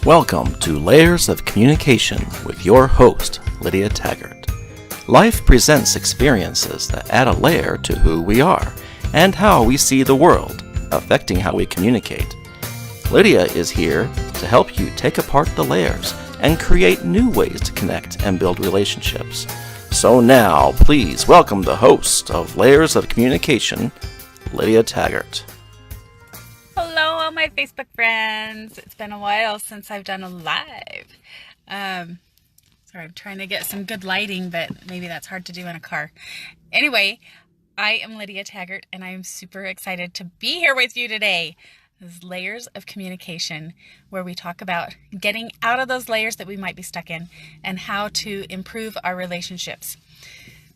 Welcome to Layers of Communication with your host, Lydia Taggart. Life presents experiences that add a layer to who we are and how we see the world, affecting how we communicate. Lydia is here to help you take apart the layers and create new ways to connect and build relationships. So now, please welcome the host of Layers of Communication, Lydia Taggart. Hello, all my Facebook friends. It's been a while since I've done a live. Sorry, I'm trying to get some good lighting, but maybe that's hard to do in a car. Anyway, I am Lydia Taggart, and I am super excited to be here with you today. This is Layers of Communication, where we talk about getting out of those layers that we might be stuck in and how to improve our relationships.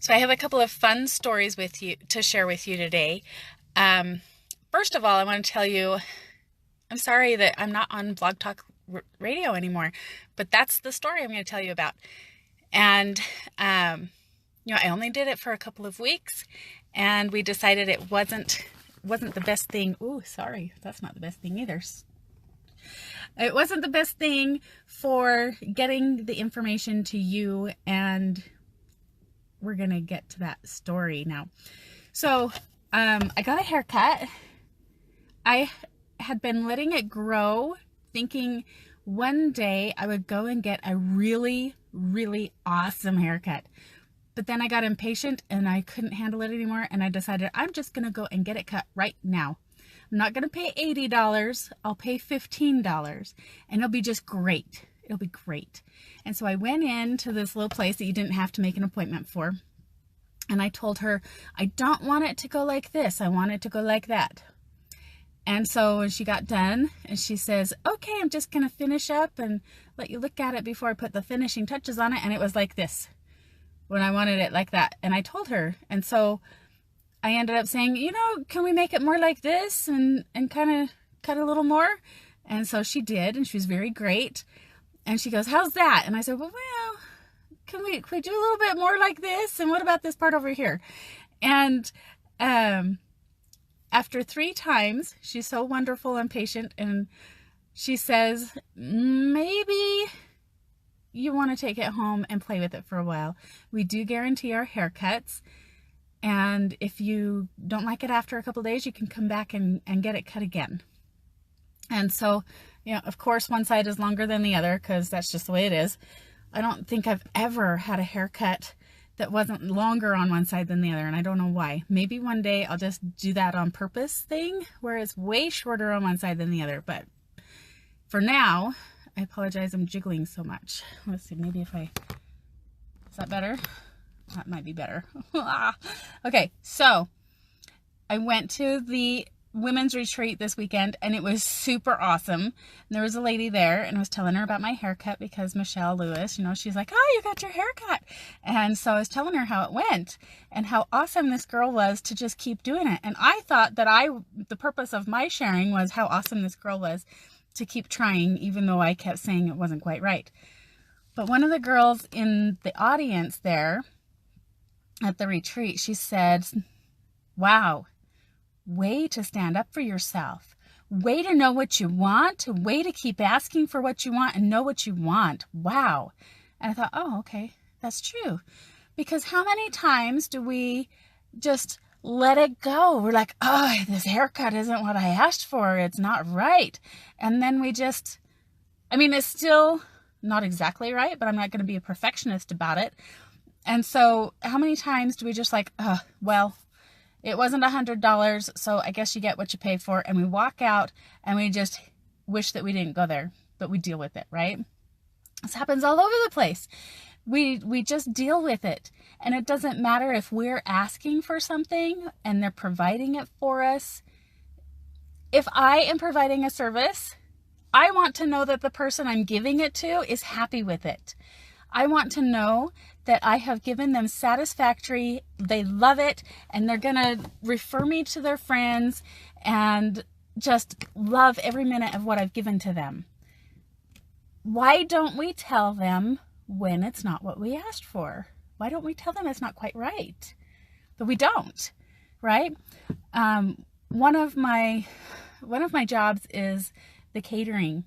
So I have a couple of fun stories with you to share with you today. First of all, I want to tell you, I'm sorry that I'm not on Blog Talk Radio anymore, but that's the story I'm going to tell you about. And, I only did it for a couple of weeks, and we decided it wasn't the best thing. Ooh, sorry, that's not the best thing either. It wasn't the best thing for getting the information to you, and we're going to get to that story now. So, I got a haircut. I had been letting it grow, thinking one day I would go and get a really, really awesome haircut. But then I got impatient and I couldn't handle it anymore. And I decided I'm just going to go and get it cut right now. I'm not going to pay $80. I'll pay $15 and it'll be just great. It'll be great. And so I went into this little place that you didn't have to make an appointment for. And I told her, I don't want it to go like this. I want it to go like that. And so when she got done, and she says, okay, I'm just going to finish up and let you look at it before I put the finishing touches on it. And it was like this when I wanted it like that. And I told her. And so I ended up saying, can we make it more like this and kind of cut a little more? And so she did. And she was very great. And she goes, how's that? And I said, well, can we do a little bit more like this? And what about this part over here? And after 3 times, she's so wonderful and patient, and she says, maybe you want to take it home and play with it for a while. We do guarantee our haircuts, and if you don't like it after a couple days, you can come back and get it cut again. And so, of course, one side is longer than the other because that's just the way it is. I don't think I've ever had a haircut that wasn't longer on one side than the other, and I don't know why. Maybe one day I'll just do that on purpose thing where it's way shorter on one side than the other, but for now, I apologize, I'm jiggling so much. Let's see, maybe is that better? That might be better. Okay, so I went to the women's retreat this weekend, and it was super awesome. And there was a lady there, and I was telling her about my haircut because Michelle Lewis, she's like, oh, you got your haircut. And so I was telling her how it went and how awesome this girl was to just keep doing it. And I thought that the purpose of my sharing was how awesome this girl was to keep trying, even though I kept saying it wasn't quite right. But one of the girls in the audience there at the retreat, she said, wow, way to stand up for yourself, way to know what you want, way to keep asking for what you want and know what you want. Wow. And I thought, oh, okay, that's true. Because how many times do we just let it go? We're like, oh, this haircut isn't what I asked for. It's not right. And then we just, it's still not exactly right, but I'm not going to be a perfectionist about it. And so how many times do we just like, it wasn't $100, so I guess you get what you pay for. And we walk out and we just wish that we didn't go there, but we deal with it, right? This happens all over the place. We just deal with it. And it doesn't matter if we're asking for something and they're providing it for us. If I am providing a service, I want to know that the person I'm giving it to is happy with it. I want to know that I have given them satisfactory, they love it, and they're going to refer me to their friends and just love every minute of what I've given to them. Why don't we tell them when it's not what we asked for? Why don't we tell them it's not quite right? But we don't, right? One of my jobs is the catering.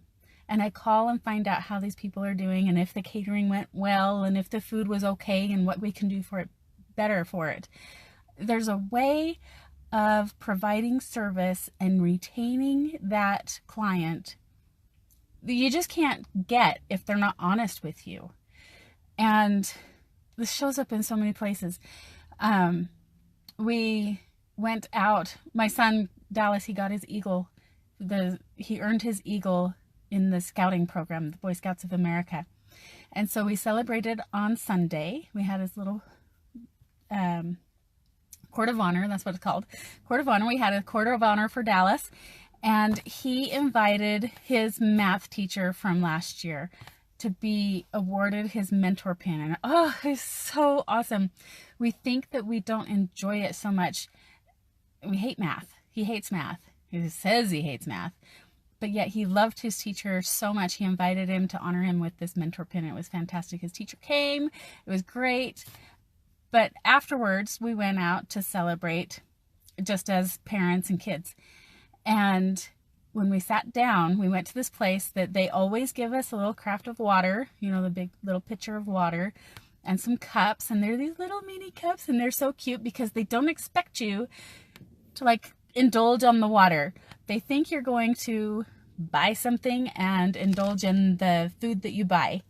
and I call and find out how these people are doing and if the catering went well and if the food was okay and what we can do for it better for it. There's a way of providing service and retaining that client that you just can't get if they're not honest with you. And this shows up in so many places. We went out. My son, Dallas, he got his Eagle. He earned his Eagle in the scouting program, the Boy Scouts of America. And so we celebrated on Sunday. We had his little Court of Honor. That's what it's called. Court of Honor. We had a Court of Honor for Dallas. And he invited his math teacher from last year to be awarded his mentor pin. And oh, it's so awesome. We think that we don't enjoy it so much. We hate math. He hates math. He says he hates math. But yet he loved his teacher so much. He invited him to honor him with this mentor pin. It was fantastic. His teacher came. It was great. But afterwards, we went out to celebrate just as parents and kids. And when we sat down, we went to this place that they always give us a little carafe of water, the big little pitcher of water, and some cups. And they're these little mini cups, and they're so cute because they don't expect you to indulge on the water. They think you're going to buy something and indulge in the food that you buy.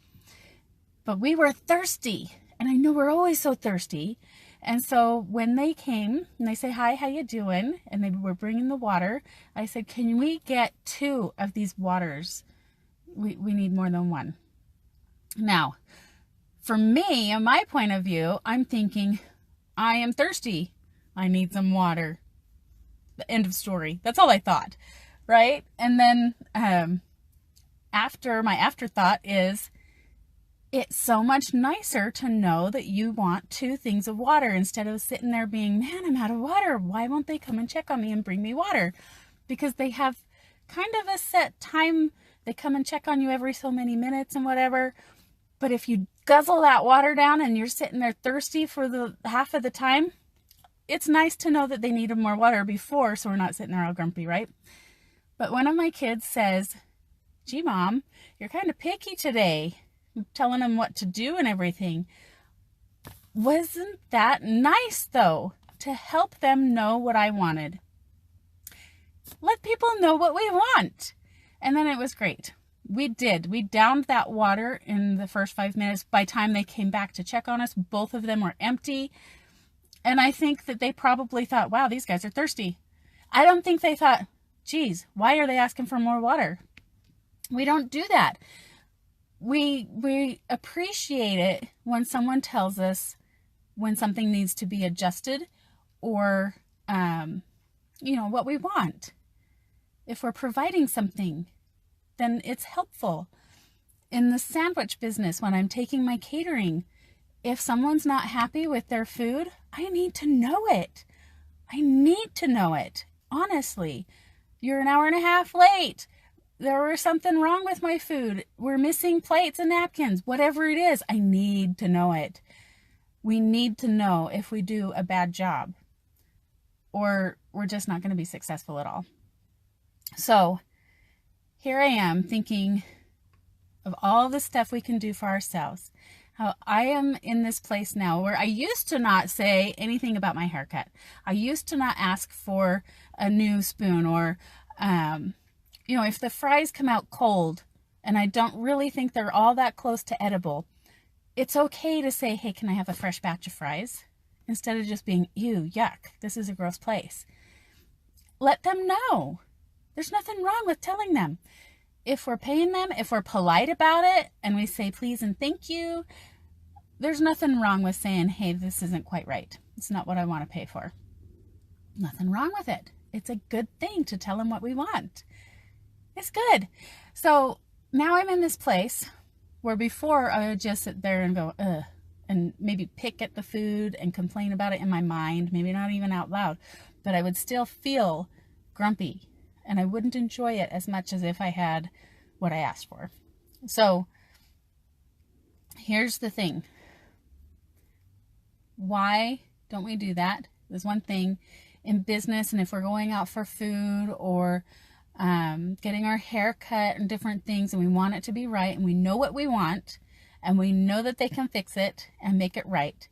But we were thirsty, and I know we're always so thirsty. And so when they came and they say, "Hi, how you doing?" and they were bringing the water, I said, "Can we get 2 of these waters? We need more than 1. Now, for me, in my point of view, I'm thinking, I am thirsty. I need some water. The end of story. That's all I thought, right? And then my afterthought is, it's so much nicer to know that you want 2 things of water instead of sitting there being, man, I'm out of water. Why won't they come and check on me and bring me water? Because they have kind of a set time. They come and check on you every so many minutes and whatever. But if you guzzle that water down and you're sitting there thirsty for the half of the time, it's nice to know that they needed more water before, so we're not sitting there all grumpy, right? But one of my kids says, "Gee, Mom, you're kind of picky today. Telling them what to do and everything." Wasn't that nice, though, to help them know what I wanted? Let people know what we want. And then it was great. We did. We downed that water in the first 5 minutes. By the time they came back to check on us, both of them were empty. And I think that they probably thought, wow, these guys are thirsty. I don't think they thought, geez, why are they asking for more water? We don't do that. We appreciate it when someone tells us when something needs to be adjusted or, what we want. If we're providing something, then it's helpful. In the sandwich business, when I'm taking my catering, if someone's not happy with their food, I need to know it. I need to know it. Honestly, you're an hour and a half late. There was something wrong with my food. We're missing plates and napkins. Whatever it is, I need to know it. We need to know if we do a bad job or we're just not going to be successful at all. So here I am thinking of all the stuff we can do for ourselves. How I am in this place now where I used to not say anything about my haircut. I used to not ask for a new spoon or, if the fries come out cold and I don't really think they're all that close to edible, it's okay to say, hey, can I have a fresh batch of fries? Instead of just being, ew, yuck, this is a gross place. Let them know. There's nothing wrong with telling them. If we're paying them, if we're polite about it and we say please and thank you, there's nothing wrong with saying, hey, this isn't quite right. It's not what I want to pay for. Nothing wrong with it. It's a good thing to tell them what we want. It's good. So now I'm in this place where before I would just sit there and go, ugh, and maybe pick at the food and complain about it in my mind, maybe not even out loud, but I would still feel grumpy and I wouldn't enjoy it as much as if I had what I asked for. So here's the thing. Why don't we do that? There's one thing in business, and if we're going out for food or getting our hair cut and different things, and we want it to be right, and we know what we want, and we know that they can fix it and make it right.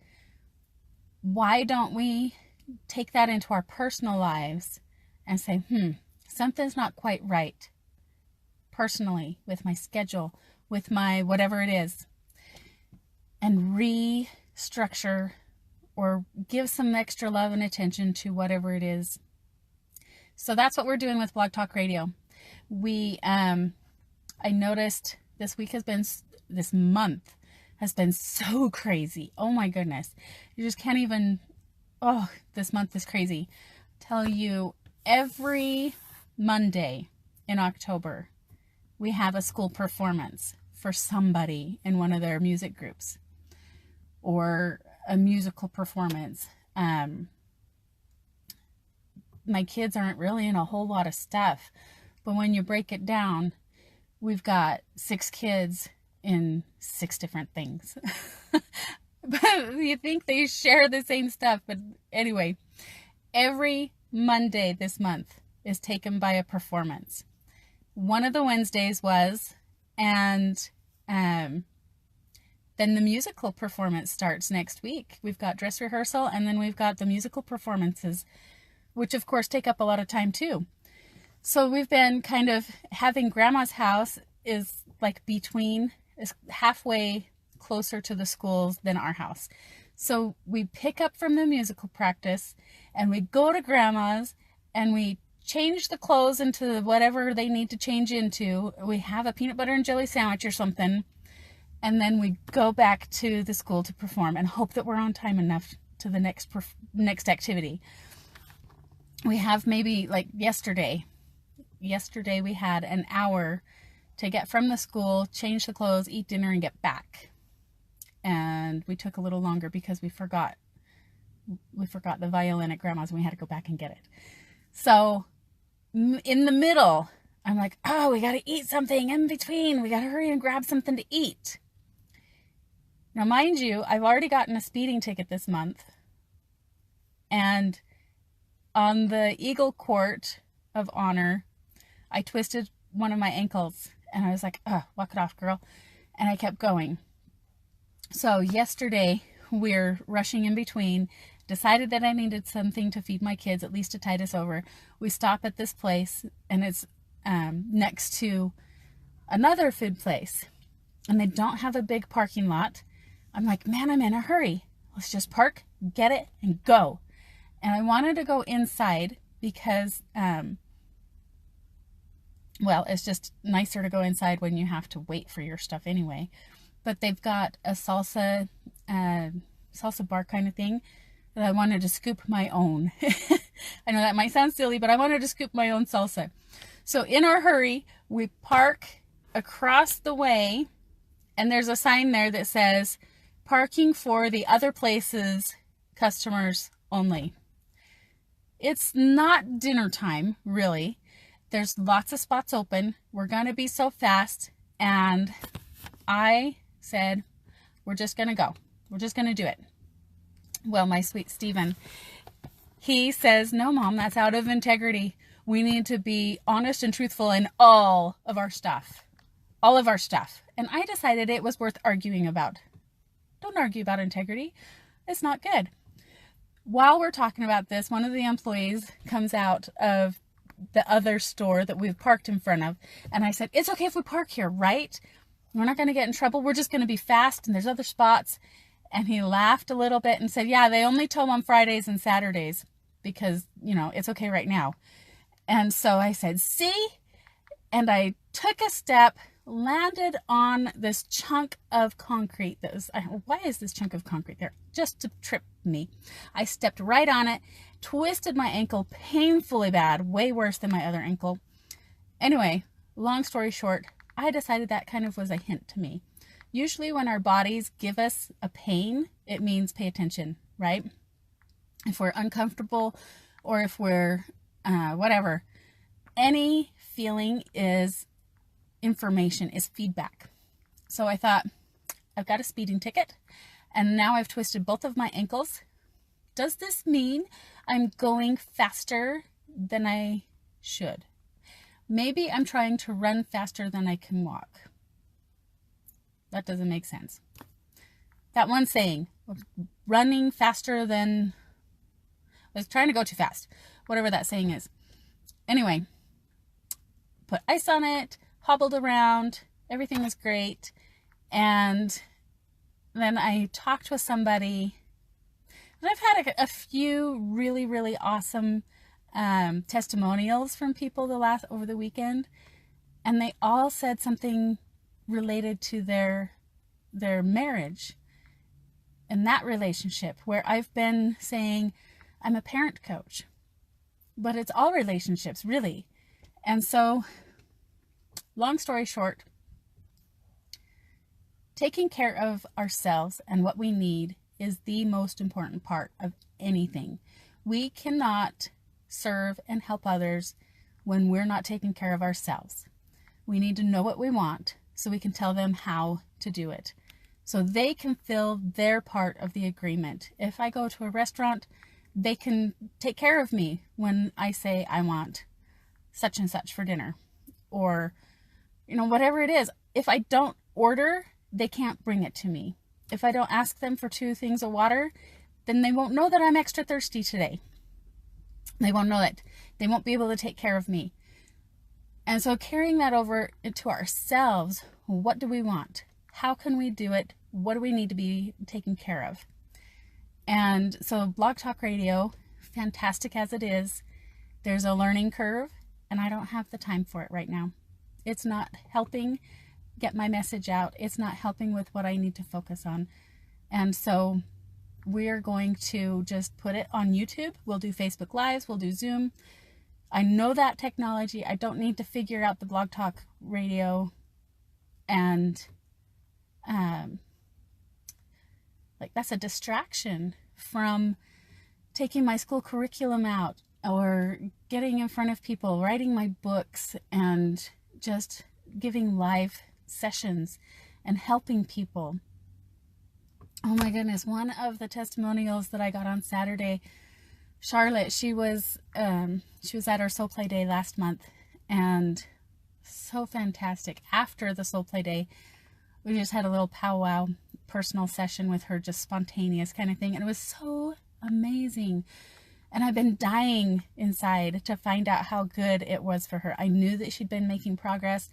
Why don't we take that into our personal lives and say, something's not quite right personally, with my schedule, with my whatever it is, and restructure or give some extra love and attention to whatever it is. So that's what we're doing with Blog Talk Radio. I noticed this month has been so crazy. Oh my goodness. You just can't even, this month is crazy. Tell you, every Monday in October, we have a school performance for somebody in one of their music groups, or a musical performance. My kids aren't really in a whole lot of stuff, but when you break it down, we've got 6 kids in 6 different things. But you think they share the same stuff, but anyway, every Monday this month is taken by a performance. One of the Wednesdays was, and then the musical performance starts next week. We've got dress rehearsal, and then we've got the musical performances, which of course take up a lot of time too. So we've been kind of having Grandma's house is halfway closer to the schools than our house. So we pick up from the musical practice and we go to Grandma's and we change the clothes into whatever they need to change into. We have a peanut butter and jelly sandwich or something. And then we go back to the school to perform and hope that we're on time enough to the next activity. We have maybe like yesterday we had an hour to get from the school, change the clothes, eat dinner, and get back. And we took a little longer because we forgot the violin at Grandma's and we had to go back and get it. So in the middle, I'm like, we got to eat something in between. We got to hurry and grab something to eat. Now, mind you, I've already gotten a speeding ticket this month. And on the Eagle Court of Honor, I twisted one of my ankles. And I was like, walk it off, girl. And I kept going. So yesterday, we're rushing in between, decided that I needed something to feed my kids, at least to tide us over. We stop at this place, and it's next to another food place. And they don't have a big parking lot. I'm like, man, I'm in a hurry. Let's just park, get it, and go. And I wanted to go inside because, it's just nicer to go inside when you have to wait for your stuff anyway. But they've got a salsa bar kind of thing that I wanted to scoop my own. I know that might sound silly, but I wanted to scoop my own salsa. So in our hurry, we park across the way, and there's a sign there that says, parking for the other places, customers only. It's not dinner time, really. There's lots of spots open. We're going to be so fast. And I said, we're just going to go. We're just going to do it. Well, my sweet Stephen, he says, no, Mom, that's out of integrity. We need to be honest and truthful in all of our stuff. All of our stuff. And I decided it was worth arguing about. Don't argue about integrity. It's not good. While we're talking about this, one of the employees comes out of the other store that we've parked in front of. And I said, it's okay if we park here, right? We're not going to get in trouble. We're just going to be fast, and there's other spots. And he laughed a little bit and said, yeah, they only tow on Fridays and Saturdays because, it's okay right now. And so I said, see? And I took a step, landed on this chunk of concrete that was, why is this chunk of concrete there? Just to trip me. I stepped right on it, twisted my ankle painfully bad, way worse than my other ankle. Anyway, long story short, I decided that kind of was a hint to me. Usually when our bodies give us a pain, it means pay attention, right? If we're uncomfortable or if we're whatever, any feeling is information, is feedback. So I thought, I've got a speeding ticket and now I've twisted both of my ankles. Does this mean I'm going faster than I should? Maybe I'm trying to run faster than I can walk. That doesn't make sense. That one saying, running faster than, I was trying to go too fast. Whatever that saying is. Anyway, put ice on it, hobbled around, everything was great. And then I talked with somebody, and I've had a few really, really awesome testimonials from people over the weekend, and they all said something related to their marriage and that relationship, where I've been saying I'm a parent coach, but it's all relationships really. And so, long story short, taking care of ourselves and what we need is the most important part of anything. We cannot serve and help others when we're not taking care of ourselves. We need to know what we want so we can tell them how to do it, so they can fill their part of the agreement. If I go to a restaurant, they can take care of me when I say I want such and such for dinner, or whatever it is. If I don't order, they can't bring it to me. If I don't ask them for 2 things of water, then they won't know that I'm extra thirsty today. They won't know that. They won't be able to take care of me. And so carrying that over into ourselves, what do we want? How can we do it? What do we need to be taken care of? And so Blog Talk Radio, fantastic as it is, there's a learning curve, and I don't have the time for it right now. It's not helping get my message out. It's not helping with what I need to focus on. And so we're going to just put it on YouTube. We'll do Facebook Lives. We'll do Zoom. I know that technology. I don't need to figure out the Blog Talk Radio and that's a distraction from taking my school curriculum out or getting in front of people, writing my books, and just giving live sessions and helping people. Oh my goodness, one of the testimonials that I got on Saturday, Charlotte, she was at our Soul Play Day last month, and so fantastic. After the Soul Play Day, we just had a little powwow personal session with her, just spontaneous kind of thing, and it was so amazing. And I've been dying inside to find out how good it was for her. I knew that she'd been making progress.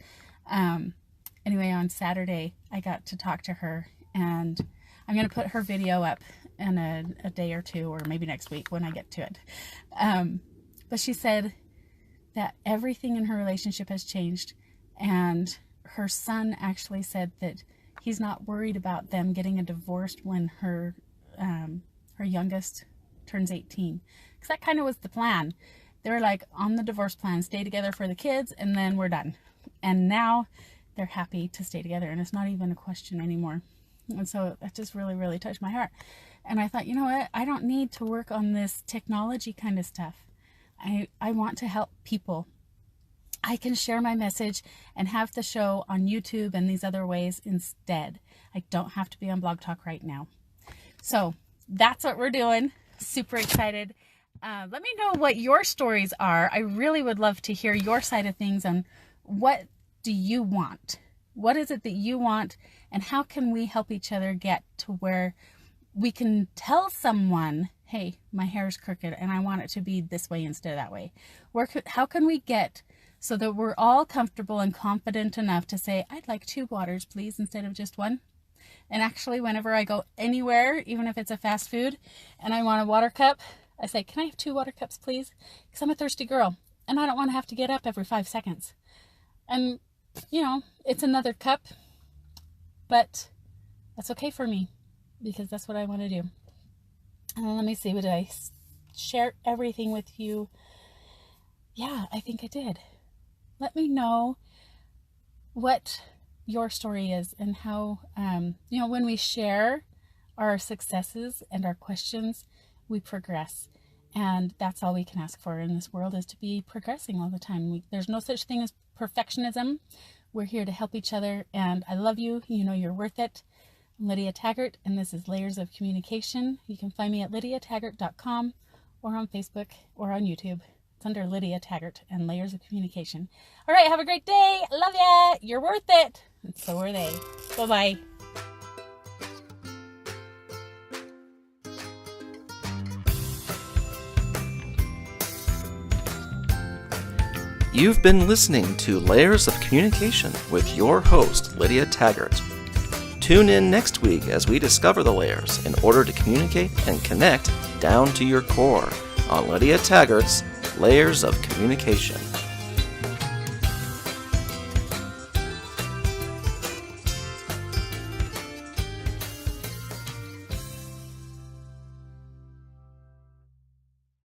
Anyway, on Saturday, I got to talk to her, and I'm going to put her video up in a day or two, or maybe next week when I get to it. But she said that everything in her relationship has changed, and her son actually said that he's not worried about them getting a divorce when her youngest turns 18. Because that kind of was the plan. They were like on the divorce plan, stay together for the kids, and then we're done. And now they're happy to stay together, and it's not even a question anymore. And so that just really, really touched my heart. And I thought, you know what? I don't need to work on this technology kind of stuff. I want to help people. I can share my message and have the show on YouTube and these other ways instead. I don't have to be on Blog Talk right now. So that's what we're doing. Super excited. Let me know what your stories are. I really would love to hear your side of things on what do you want? What is it that you want, and how can we help each other get to where we can tell someone, hey, my hair is crooked and I want it to be this way instead of that way? How can we get so that we're all comfortable and confident enough to say, I'd like 2 waters, please, instead of just 1? And actually, whenever I go anywhere, even if it's a fast food, and I want a water cup, I say, can I have 2 water cups, please? Because I'm a thirsty girl, and I don't want to have to get up every 5 seconds. And, it's another cup, but that's okay for me, because that's what I want to do. And let me see, did I share everything with you? Yeah, I think I did. Let me know what your story is, and how, when we share our successes and our questions, we progress. And that's all we can ask for in this world, is to be progressing all the time. There's no such thing as perfectionism. We're here to help each other, and I love you. You know you're worth it. I'm Lydia Taggart, and this is Layers of Communication. You can find me at lydiataggart.com, or on Facebook, or on YouTube. It's under Lydia Taggart and Layers of Communication. All right, have a great day. Love ya. You're worth it. And so are they. Bye-bye. You've been listening to Layers of Communication with your host, Lydia Taggart. Tune in next week as we discover the layers in order to communicate and connect down to your core on Lydia Taggart's Layers of Communication.